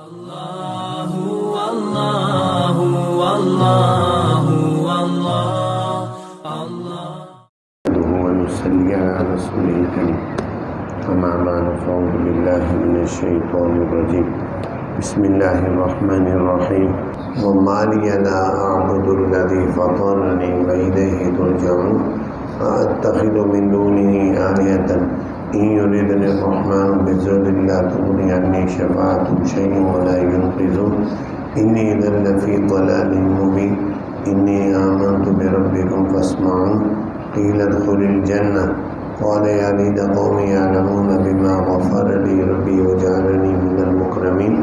الله والله والله والله الله ونصلي على رسوله الكريم أما بعد فأعوذ بالله من الشيطان الرجيم بسم الله الرحمن الرحيم وما لي لا أعبد الذي فطرني وإليه ترجعون أتخذ من دونه آلهة إن يردني الرحمن بضر لا تغن عني شفاعتهم شيئا ولا ينقذون إني إذا لفي ضلال مبين إني آمنت بربكم فاسمعون قيل ادخل الجنة قال يا ليت قومي يعلمون بما غفر لي ربي وجعلني من المكرمين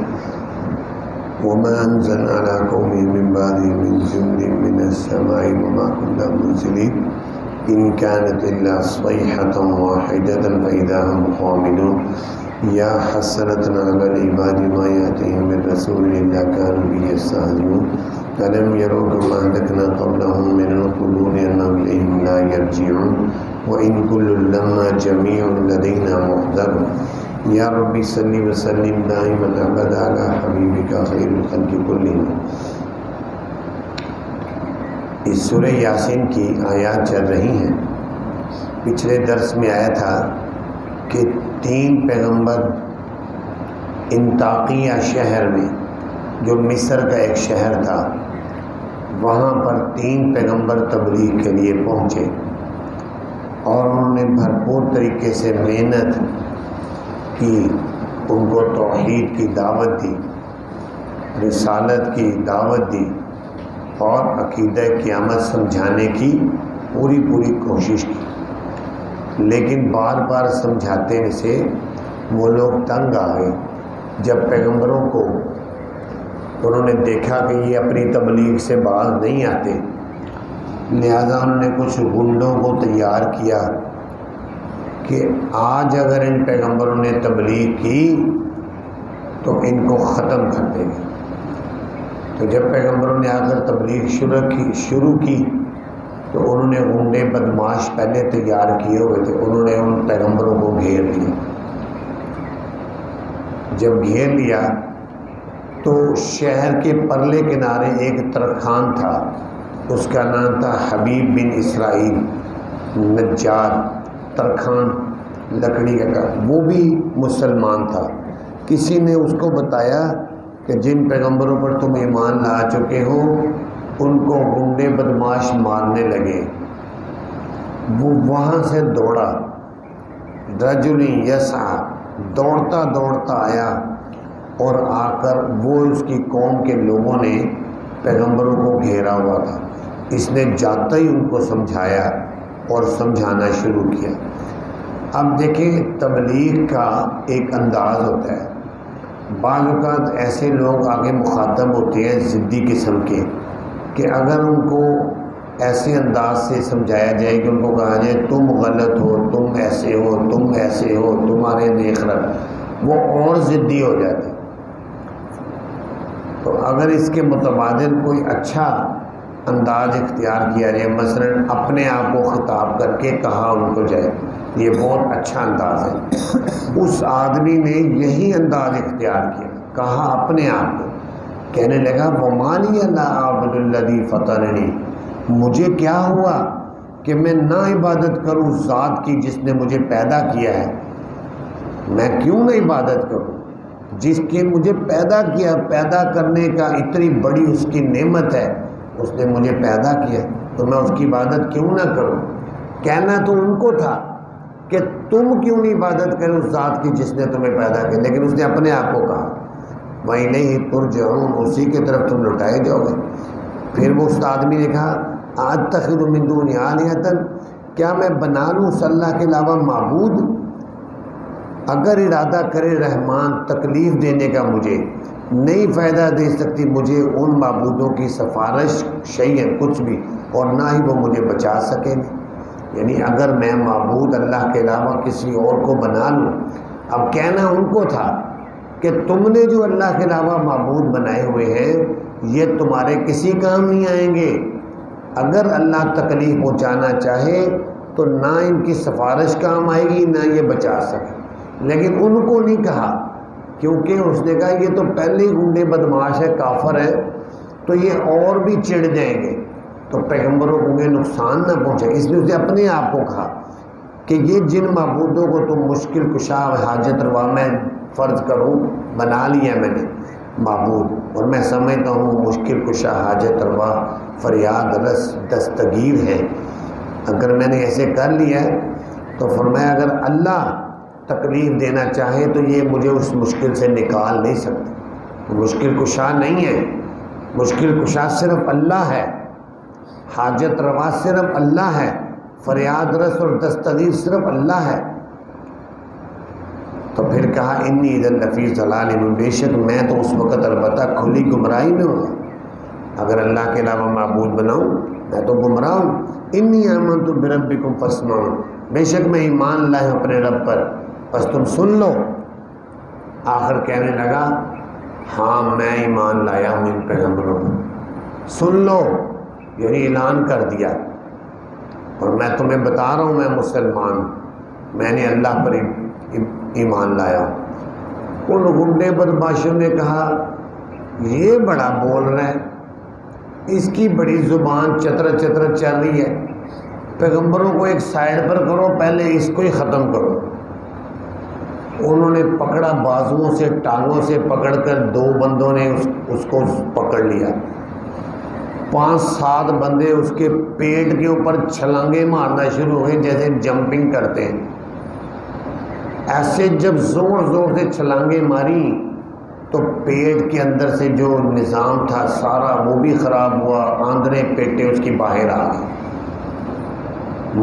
وما أنزل على قومه من بعده من جند من السماء وما كنا منزلين إن كانت إلا صيحة واحدة فإذا هم خامدون يا حسرة على العباد ما يأتيهم من رسول إلا كانوا به يستهزئون ألم يروا كما أهلكنا قبلهم من القرون أنهم إليهم لا يرجعون وإن كل لما جميع لدينا محضرون یا ربی صلی وسلم دائما ابدا علی حبیبک خیر الخلق کلہم۔ اس سورہ یاسین کی آیات چل رہی ہیں۔ پچھلے درس میں آیا تھا کہ 3 پیغمبر انطاکیہ شہر میں، جو مصر کا ایک شہر تھا، وہاں پر 3 پیغمبر تبلیغ کے لیے پہنچے اور انہوں نے بھرپور طریقے سے محنت کی، ان کو توحید کی دعوت دی، رسالت کی دعوت دی اور عقیدہ قیامت سمجھانے کی پوری کوشش کی، لیکن بار بار سمجھاتے سے وہ لوگ تنگ آ گئے۔ جب پیغمبروں کو انہوں نے دیکھا کہ یہ اپنی تبلیغ سے باز نہیں آتے، لہذا انہوں نے کچھ گنڈوں کو تیار کیا کہ آج اگر ان پیغمبروں نے تبلیغ کی تو ان کو ختم کر دیں گے۔ تو جب پیغمبروں نے آ کر تبلیغ شروع کی تو انہوں نے غنڈے بدماش پہلے تیار کیے ہوئے تھے، انہوں نے ان پیغمبروں کو گھیر لیا۔ جب گھیر لیا تو شہر کے پرلے کنارے ایک ترکھان تھا، اس کا نام تھا حبیب بن اسرائیل نجار۔ ترکھان لکڑی کا، وہ بھی مسلمان تھا۔ کسی نے اس کو بتایا کہ جن پیغمبروں پر تم ایمان لا چکے ہو ان کو غنڈے بدماش مارنے لگے۔ وہ وہاں سے دوڑا، رجل یسعی، دوڑتا آیا اور آ کر وہ اس کی قوم کے لوگوں نے پیغمبروں کو گھیرا ہوا تھا۔ اس نے جاتا ہی ان کو سمجھایا اور سمجھانا شروع کیا۔ اب دیکھیں تبلیغ کا ایک انداز ہوتا ہے، بعض اوقات ایسے لوگ آگے مخاطب ہوتے ہیں ضدی قسم کے کہ اگر ان کو ایسے انداز سے سمجھایا جائے کہ ان کو کہا جائے تم غلط ہو، تم ایسے ہو، تمہارے دیکھ رہا، وہ اور ضدی ہو جاتے۔ تو اگر اس کے متبادل کوئی اچھا انداز اختیار کیا جائے، مثلا اپنے آپ کو خطاب کر کے کہا ان کو جائے، یہ بہت اچھا انداز ہے۔ اس آدمی نے یہی انداز اختیار کیا، کہا اپنے آپ کو، کہنے لگا وَمَا لِيَ لَا أَعْبُدُ الَّذِي فَطَرَنِي، مجھے کیا ہوا کہ میں نہ عبادت کروں ذات کی جس نے مجھے پیدا کیا ہے۔ میں کیوں نہ عبادت کروں جس کے مجھے پیدا کیا، پیدا کرنے کا اتنی بڑی اس کی نعمت ہے، اس نے مجھے پیدا کیا تو میں اس کی عبادت کیوں نہ کروں۔ کہنا تو ان کو تھا کہ تم کیوں نہیں عبادت کرو اس ذات کی جس نے تمہیں پیدا کیا، لیکن اس نے اپنے آپ کو کہا وَإِلَيْهِ تُرْجَعُونَ، اسی کی طرف تم لوٹائے جاؤ گے۔ پھر وہ اس آدمی نے کہا أَتَّخِذُ مِن دُونِهِ آلِهَةً، کیا میں بنا لوں اس اللہ کے علاوہ معبود؟ اگر ارادہ کرے رحمان تکلیف دینے کا مجھے نہیں فائدہ دے سکتی مجھے ان معبودوں کی سفارش شیئا کچھ بھی، اور نہ ہی وہ مجھے بچا سکیں گے۔ یعنی اگر میں معبود اللہ کے علاوہ کسی اور کو بنا لوں، اب کہنا ان کو تھا کہ تم نے جو اللہ کے علاوہ معبود بنائے ہوئے ہیں یہ تمہارے کسی کام نہیں آئیں گے۔ اگر اللہ تکلیف پہنچانا چاہے تو نہ ان کی سفارش کام آئے گی نہ یہ بچا سکے۔ لیکن ان کو نہیں کہا کیونکہ اس نے کہا یہ تو پہلے ہی گنڈے بدماش ہے، کافر ہے، تو یہ اور بھی چڑھ جائیں گے تو پیغمبروں کو یہ نقصان نہ پہنچے، اس لیے اسے اپنے آپ کو کہا کہ یہ جن معبودوں کو تم مشکل کشا حاجت روا میں فرض کروں بنا لیا میں نے معبود، اور میں سمجھتا ہوں مشکل کشا حاجت روا فریاد رس دستگیر ہے، اگر میں نے ایسے کر لیا ہے تو فرمایا اگر اللہ تکلیف دینا چاہے تو یہ مجھے اس مشکل سے نکال نہیں سکتے، مشکل کشا نہیں ہے، مشکل کشا صرف اللہ ہے، حاجت روا صرف اللہ ہے، فریاد رس اور دستگیر صرف اللہ ہے۔ تو پھر کہا انی اذا لفی ضلال مبین، بے شک میں تو اس وقت البتہ کھلی گمراہی میں ہوں، اگر اللہ کے علاوہ معبود بناؤں میں تو گمراہ ہوں۔ انی آمنت بربکم فاسمعون، بے شک میں ایمان لائے ہوں اپنے رب پر، بس تم سن لو۔ آخر کہنے لگا ہاں میں ایمان لایا ہوں ان پیغمبروں پر، سن لو، یعنی اعلان کر دیا، اور میں تمہیں بتا رہا ہوں میں مسلمان ہوں، میں نے اللہ پر ایمان لایا ہوں۔ ان گنڈے بدماشوں نے کہا یہ بڑا بول رہا ہے، اس کی بڑی زبان چتر چتر چل رہی ہے، پیغمبروں کو ایک سائڈ پر کرو، پہلے اس کو ہی ختم کرو۔ انہوں نے پکڑا، بازوؤں سے ٹانگوں سے پکڑ کر، دو بندوں نے اس کو پکڑ لیا، 5-7 بندے اس کے پیٹ کے اوپر چھلانگیں مارنا شروع ہوئے جیسے جمپنگ کرتے ہیں، ایسے جب زور زور سے چھلانگیں ماری تو پیٹ کے اندر سے جو نظام تھا سارا وہ بھی خراب ہوا، آندھرے پیٹے اس کی باہر آ گئے،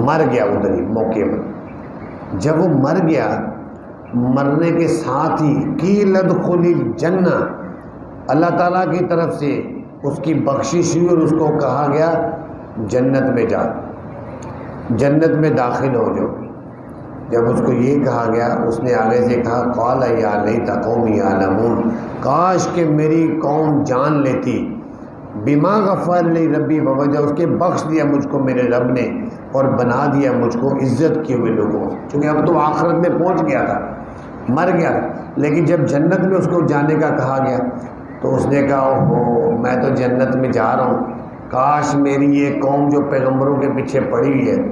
مر گیا ادھر ہی موقع پر۔ جب وہ مر گیا، مرنے کے ساتھ ہی قیل ادخل الجنہ، اللہ تعالیٰ کی طرف سے اس کی بخشش ہوئی اور اس کو کہا گیا جنت میں جا، جنت میں داخل ہو جاؤ۔ جب اس کو یہ کہا گیا، اس نے آگے سے کہا قال یا لیت قومی یعلمون، کاش کہ میری قوم جان لیتی، بما غفر لی ربی، بوجہ اس کے بخش دیا مجھ کو میرے رب نے اور بنا دیا مجھ کو عزت کیے ہوئے لوگوں سے، چونکہ اب تو آخرت میں پہنچ گیا تھا، مر گیا تھا، لیکن جب جنت میں اس کو جانے کا کہا گیا تو اس نے کہا اوہو میں تو جنت میں جا رہا ہوں، کاش میری یہ قوم جو پیغمبروں کے پیچھے پڑی ہوئی ہے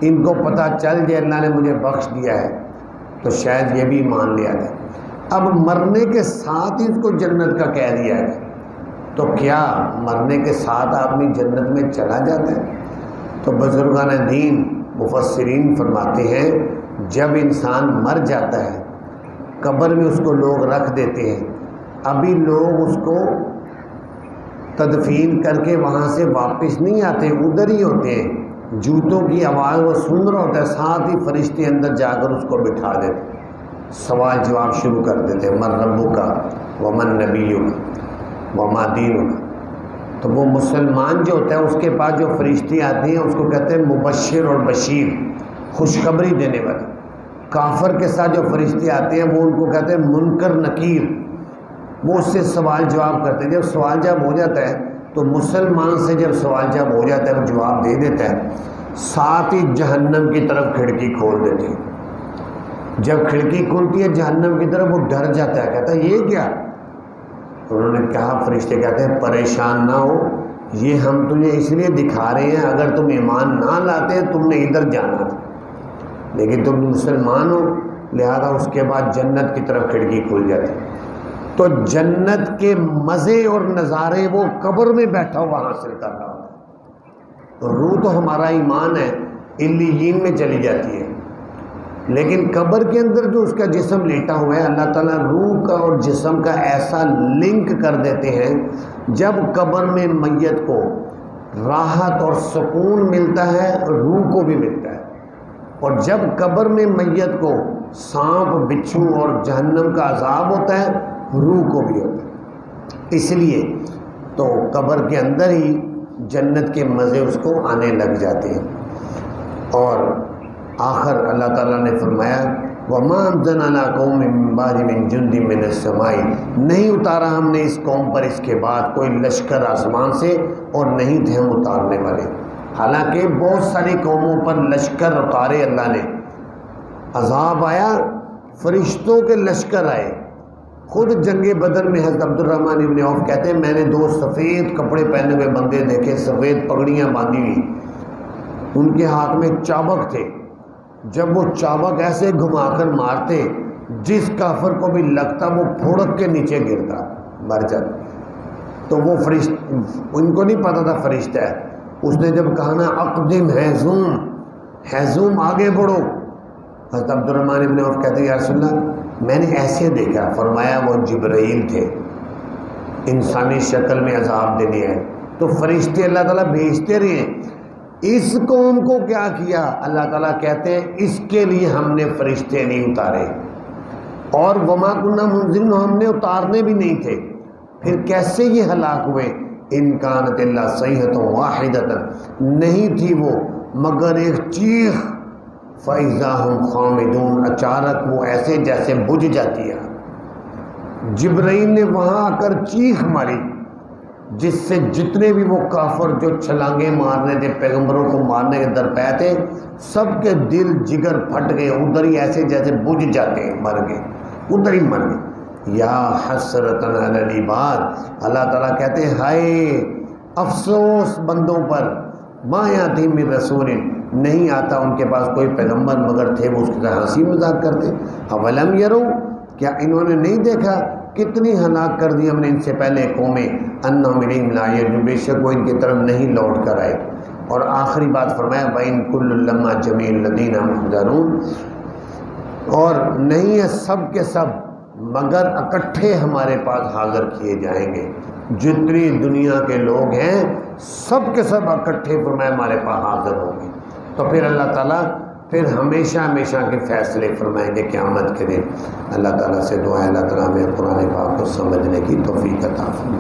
ان کو پتہ چل جائے اللہ نے مجھے بخش دیا ہے تو شاید یہ بھی مان لیا جائے۔ اب مرنے کے ساتھ ہی اس کو جنت کا کہہ دیا ہے، تو کیا مرنے کے ساتھ آدمی جنت میں چلا جاتا ہے؟ تو بزرگان دین مفسرین فرماتے ہیں جب انسان مر جاتا ہے قبر میں اس کو لوگ رکھ دیتے ہیں، ابھی لوگ اس کو تدفین کر کے وہاں سے واپس نہیں آتے، ادھر ہی ہوتے ہیں، جوتوں کی آواز وہ سن رہا ہوتا ہے، ساتھ ہی فرشتے اندر جا کر اس کو بٹھا دیتے، سوال جواب شروع کر دیتے، من ربک ومن نبیک وما دینک۔ تو وہ مسلمان جو ہوتا ہے اس کے پاس جو فرشتے آتے ہیں اس کو کہتے ہیں مبشر اور بشیر، خوشخبری دینے والے۔ کافر کے ساتھ جو فرشتے آتے ہیں وہ ان کو کہتے ہیں منکر نکیر، وہ اس سے سوال جواب کرتے ہیں۔ جب سوال جواب ہو جاتا ہے تو مسلمان سے جب سوال جواب ہو جاتا ہے وہ جواب دے دیتا ہے، ساتھ ہی جہنم کی طرف کھڑکی کھول دیتے ہیں۔ جب کھڑکی کھلتی ہے جہنم کی طرف وہ ڈر جاتا ہے، کہتا ہے یہ کیا؟ انہوں نے کہا، فرشتے کہتے ہیں پریشان نہ ہو، یہ ہم تمہیں اس لیے دکھا رہے ہیں اگر تم ایمان نہ لاتے تم نے ادھر جانا تھا، لیکن تم مسلمان ہو لہذا اس کے بعد جنت کی طرف کھڑکی کھل جاتی۔ تو جنت کے مزے اور نظارے وہ قبر میں بیٹھا ہوا حاصل کر رہا ہوتا ہے۔ روح تو ہمارا ایمان ہے علیین میں چلی جاتی ہے، لیکن قبر کے اندر جو اس کا جسم لیٹا ہوا ہے اللہ تعالیٰ روح کا اور جسم کا ایسا لنک کر دیتے ہیں، جب قبر میں میت کو راحت اور سکون ملتا ہے روح کو بھی ملتا ہے، اور جب قبر میں میت کو سانپ بچھو اور جہنم کا عذاب ہوتا ہے روح کو بھی ہوتا ہے۔ اس لیے تو قبر کے اندر ہی جنت کے مزے اس کو آنے لگ جاتے ہیں۔ اور آخر اللہ تعالیٰ نے فرمایا وَمَا أَنزَلْنَا عَلَىٰ قَوْمٍ مِّن بَعْدِهِ مِن جُندٍ مِّنَ السَّمَاءِ، نہیں اتارا ہم نے اس قوم پر اس کے بعد کوئی لشکر آسمان سے، اور نہیں تھے ہم اتارنے والے۔ حالانکہ بہت ساری قوموں پر لشکر اتارے اللہ نے، عذاب آیا، فرشتوں کے لشکر آئے، خود جنگ بدر میں حضرت عبد الرحمن ابن عوف کہتے ہیں میں نے 2 سفید کپڑے پہنے ہوئے بندے دیکھے، سفید پگڑیاں باندھی ہوئی، ان کے ہاتھ میں چابک تھے، جب وہ چابک ایسے گھما کر مارتے جس کافر کو بھی لگتا وہ پھوڑک کے نیچے گرتا، مر جاتا۔ تو وہ فرشتہ، ان کو نہیں پتا تھا فرشتہ ہے، اس نے جب کہا نا اقدم حیزوم آگے بڑھو، حضرت عبد الرحمن ابن عوف کہتے ہیں یا رسول اللہ میں نے ایسے دیکھا، فرمایا وہ جبرائیل تھے، انسانی شکل میں عذاب دینے آئے۔ تو فرشتے اللہ تعالیٰ بھیجتے رہے، اس قوم کو کیا کیا؟ اللہ تعالیٰ کہتے ہیں اس کے لیے ہم نے فرشتے نہیں اتارے، اور وما کنا منزلین ہم نے اتارنے بھی نہیں تھے، پھر کیسے یہ ہلاک ہوئے؟ ان کانت الا صیحۃ واحدۃ، نہیں تھی وہ مگر ایک چیخ، فاذا ہم خامدون، اچانک وہ ایسے جیسے بجھ جاتی ہے۔ جبرائیل نے وہاں آ کر چیخ ماری، جس سے جتنے بھی وہ کافر جو چھلانگیں مارنے تھے پیغمبروں کو مارنے کے درپے تھے، سب کے دل جگر پھٹ گئے، ادھر ہی ایسے جیسے بجھ جاتے ہیں، مر گئے، ادھر ہی مر گئے۔ یا حسرتن علی العباد، اللہ تعالیٰ کہتے ہیں ہائے افسوس بندوں پر، ما یاتی من رسول، نہیں آتا ان کے پاس کوئی پیغمبر مگر تھے وہ اس کے ہنسی مذاق کرتے۔ اولم یرو، کیا انہوں نے نہیں دیکھا کتنی ہلاک کر دی ہم نے ان سے پہلے قومیں، انہم الیہم لا یرجعون، بے شک وہ ان کی طرف نہیں لوٹ کر آئے۔ اور آخری بات فرمایا وَإِن كُلٌّ لَمَّا جَمِيعُ الَّذِينَ مُحْضَرُونَ، اور نہیں ہے سب کے سب مگر اکٹھے ہمارے پاس حاضر کیے جائیں گے، جتنی دنیا کے لوگ ہیں سب کے سب اکٹھے فرمایا ہمارے پاس حاضر ہوں گے۔ تو پھر اللہ تعالیٰ پھر ہمیشہ ہمیشہ کے فیصلے فرمائیں گے قیامت کے دن۔ اللہ تعالیٰ سے دعا ہے اللہ تعالیٰ ہمیں قرآن پاک کو سمجھنے کی توفیق عطا فرمائے۔